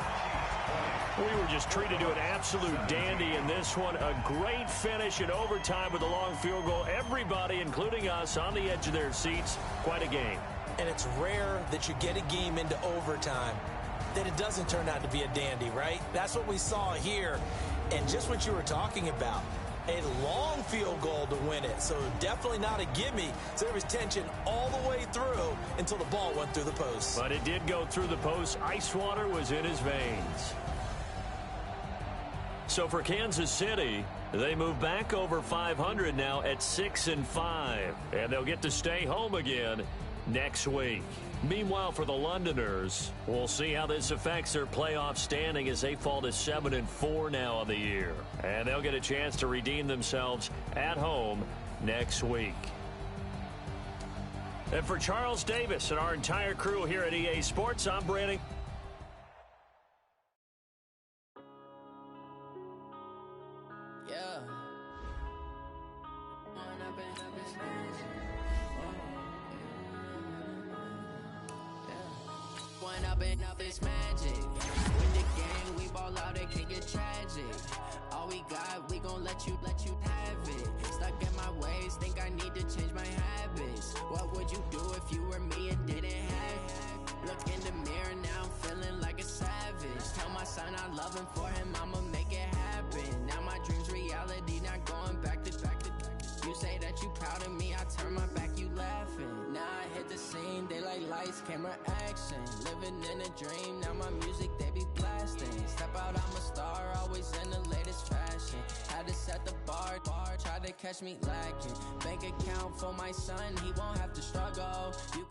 We were just treated to an absolute dandy in this one. A great finish in overtime with a long field goal. Everybody, including us, on the edge of their seats. Quite a game. And it's rare that you get a game into overtime that it doesn't turn out to be a dandy, right? That's what we saw here. And just what you were talking about, a long field goal to win it. So definitely not a gimme. So there was tension all the way through until the ball went through the post. But it did go through the post. Ice water was in his veins. So for Kansas City, they move back over 500 now at 6-5. And they'll get to stay home again next week. Meanwhile, for the Londoners, we'll see how this affects their playoff standing as they fall to 7-4 now on the year. And they'll get a chance to redeem themselves at home next week. And for Charles Davis and our entire crew here at EA Sports, I'm Brandon. This magic with the game, we ball out, it can get tragic. All we got, we gon' let you have it. Stuck in my ways, think I need to change my habits. What would you do if you were me and didn't have it? Look in the mirror now, I'm feeling like a savage. Tell my son I love him, for him I'ma make it happen. Now my dreams reality, not going back to. You say that you proud lights, camera, action. Living in a dream, now my music, they be blasting. Step out, I'm a star, always in the latest fashion. Had to set the bar, try to catch me lacking. Bank account for my son, he won't have to struggle. You